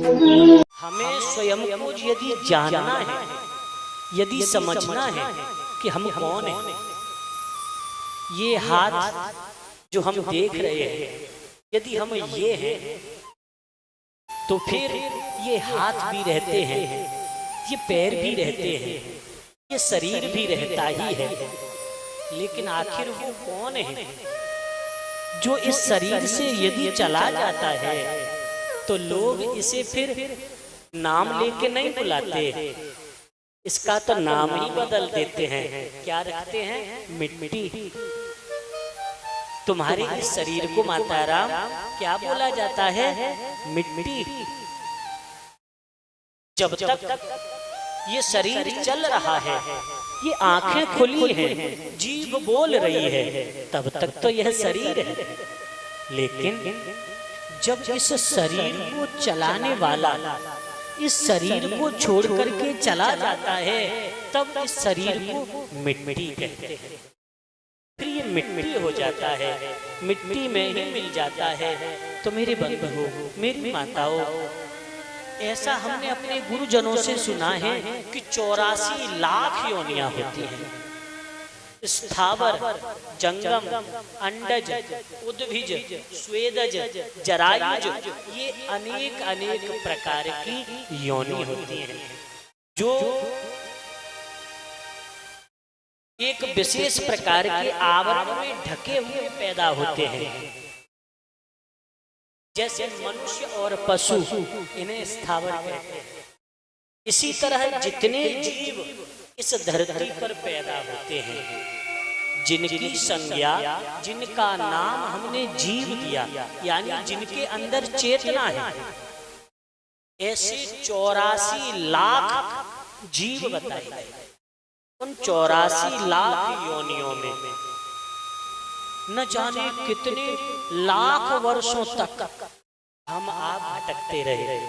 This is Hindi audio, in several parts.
हमें स्वयं को यदि जानना है, यदि समझना है कि हम कौन हैं, ये हाथ जो हम देख रहे हैं यदि हम ये हैं तो फिर ये हाथ भी रहते हैं, ये पैर भी रहते हैं, ये शरीर भी रहता ही है। लेकिन आखिर वो कौन है जो इस शरीर से यदि चला जाता है तो लोग इसे फिर नाम लेके नहीं बुलाते, इसका तो नाम ही बदल देते हैं। क्या रखते हैं? मिट्टी। तुम्हारे इस शरीर को माता राम क्या बोला जाता है? मिट्टी। जब तक ये शरीर चल रहा है, ये आंखें खुली हैं, जीभ बोल रही है, तब तक तो यह शरीर है। लेकिन जब इस शरीर को चलाने वाला इस शरीर को छोड़ करके चला जाता है, तब इस शरीर को मिट्टी कहते हैं। फिर ये मिट्टी हो जाता है, मिट्टी में ही मिल जाता है। तो मेरे बंधुओं, मेरी माताओं, ऐसा हमने अपने गुरुजनों से सुना है कि 84 लाख योनियां होती हैं। स्थावर, जंगम, अंडज, उद्भिज, स्वेदज, जरायुज, ये अनेक अनेक प्रकार की योनि होती हैं जो एक विशेष प्रकार के आवरण में ढके हुए पैदा होते हैं। जैसे मनुष्य और पशु, इन्हें स्थावर कहते हैं। इसी तरह जितने जीव इस धरती पर पैदा होते हैं, जिनकी संज्ञा, जिनका नाम हमने जीव दिया, यानी जिनके अंदर चेतना है, ऐसे 84 लाख जीव बताए गए। उन 84 लाख योनियों में न जाने कितने लाख वर्षों तक हम आप भटकते रहे।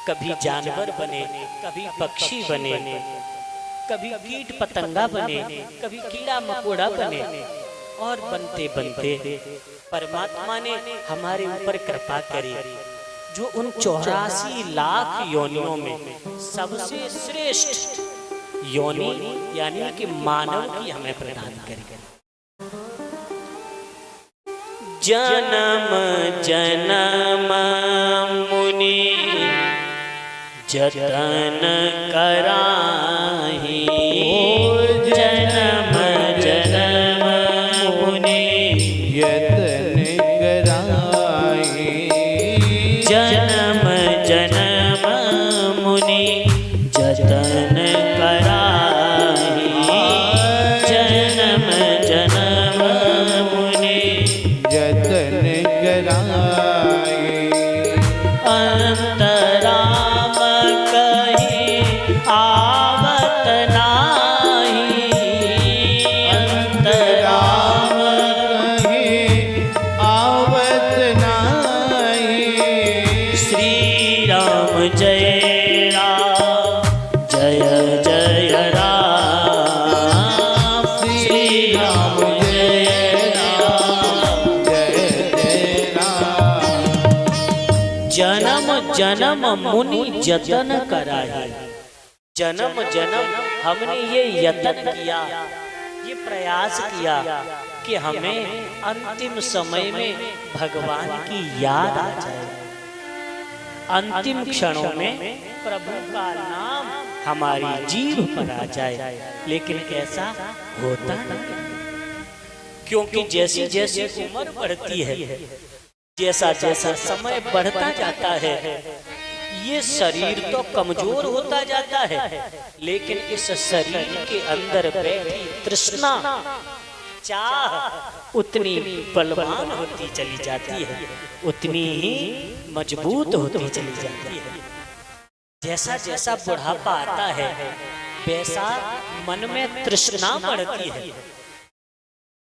कभी जानवर बने, कभी पक्षी बने, कभी कीट पतंगा बने, कभी कीड़ा मकोड़ा बने, और बनते बनते परमात्मा ने हमारे ऊपर कृपा करी, जो उन 84 लाख योनियों में सबसे श्रेष्ठ योनि यानी कि मानव की हमें प्रदान करी। जन्म जन्म मुनि जतन कराहि, जन्म जन्म मुनि यतन कराहि, जन्म जन्म मुनि जतन कराहि, जन्म जन्म मुनि यतन कराहि। अंतराम कहीं आवत नाही, अंतराम कहीं आवत नाही। श्री राम जय राम, जय जय राम, श्री राम जय राम, जय जय राम। जन्म जन्म मुनि जतन कराहि। जन्म जन्म हमने ये यतन किया, ये प्रयास किया कि हमें अंतिम समय में भगवान की याद आ जाए, अंतिम क्षणों में प्रभु का नाम हमारी जीभ पर आ जाए। लेकिन ऐसा होता नहीं, क्योंकि जैसी जैसी उम्र बढ़ती है, जैसा जैसा समय बढ़ता जाता है, ये शरीर तो कमजोर होता जाता है, लेकिन इस शरीर के अंदर बैठी तृष्णा, चाह उतनी बलवान होती चली जाती है, उतनी ही मजबूत होती चली जाती है। जैसा जैसा बुढ़ापा आता है, वैसा मन में तृष्णा बढ़ती है।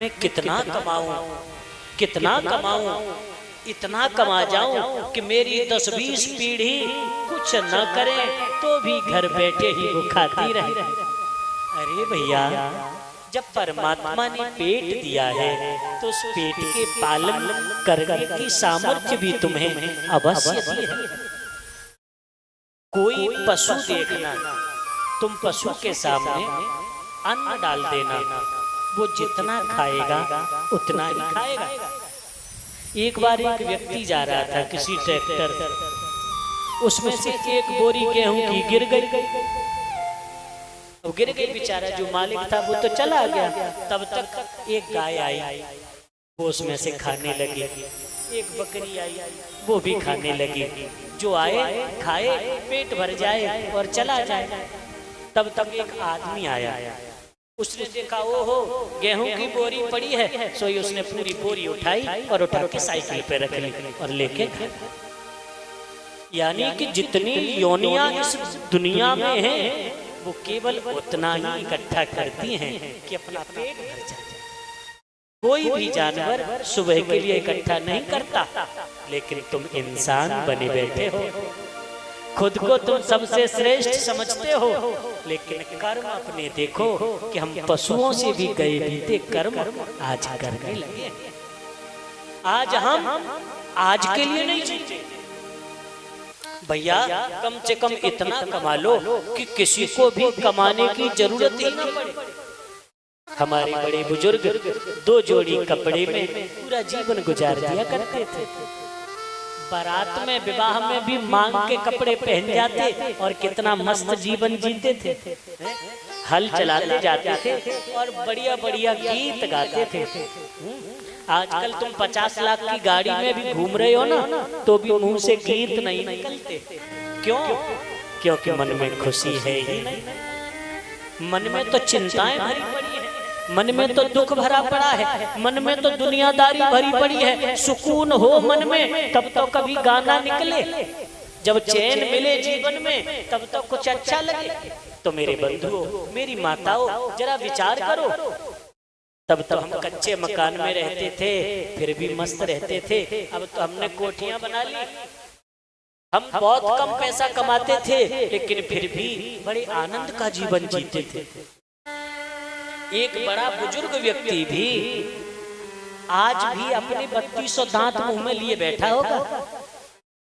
मैं कितना कमाऊं, कितना कमाऊं, इतना कमा जाऊं कि मेरी 10-20 पीढ़ी कुछ न करे तो भी घर बैठे ही वो खाती रहे। अरे भैया, जब परमात्मा ने पेट दिया है तो उस पेट के पालन करने की सामर्थ्य भी तुम्हें अवश्य दी है। कोई पशु देखना, तुम पशु के सामने अन्न डाल देना, वो जितना खाएगा उतना ही खाएगा। एक बार एक व्यक्ति जा रहा था किसी ट्रैक्टर, उसमें से एक बोरी गेहूं की गिर गई। तो गिर गई, बेचारा जो मालिक था वो तो चला गया। तब तक एक गाय आई, वो उसमें से खाने लगी। एक बकरी आई, वो भी खाने लगी। जो आए खाए, पेट भर जाए और चला जाए। तब तक एक आदमी आया, उसने देखा ओहो गेहूं की बोरी पड़ी है, सो उसने पूरी बोरी उठाई और उठा के साइकिल पे रख ली और लेके गया। यानी कि जितनी योनियां इस दुनिया में हैं, वो केवल उतना ही इकट्ठा करती हैं कि अपना पेट भर जाए। कोई भी जानवर सुबह के लिए इकट्ठा नहीं करता, लेकिन तुम इंसान बने बैठे हो, खुद को तुम सबसे श्रेष्ठ समझते हो, लेकिन कर्म अपने देखो कि हम पशुओं से भी गए बीते कर्म आज करने लगे। आज हम आज के लिए नहीं जीते भैया, कम से कम इतना कमा लो कि किसी को भी कमाने की जरूरत ही ना पड़े। हमारे बड़े बुजुर्ग 2 जोड़ी कपड़े में पूरा जीवन गुजार दिया करते थे। बारात में, विवाह में भी मांग के कपड़े पहन जाते और कितना मस्त जीवन जीते थे। हल चलाते जाते थे और बढ़िया बढ़िया गीत गाते थे। आजकल तुम 50 लाख की गाड़ी में भी घूम रहे हो ना, तो भी मुंह से गीत नहीं निकलते। क्यों? क्योंकि मन में खुशी है ही नहीं। मन में तो चिंताएं भरी पड़ी है, मन में तो दुख भरा पड़ा है, मन में तो दुनियादारी भरी पड़ी है। सुकून हो मन में तब तो कभी गाना निकले, जब चैन मिले जीवन में तब तो कुछ अच्छा लगे। तो मेरे बंधुओं, मेरी माताओं, जरा विचार करो। तब तो हम कच्चे मकान में रहते थे, फिर भी मस्त रहते थे। अब तो हमने कोठियां बना ली। हम बहुत कम पैसा कमाते थे, लेकिन फिर भी बड़े आनंद का जीवन जीते थे। एक बड़ा बुजुर्ग व्यक्ति भी आज भी अपने 3200 दांत मुंह में लिए बैठा होगा।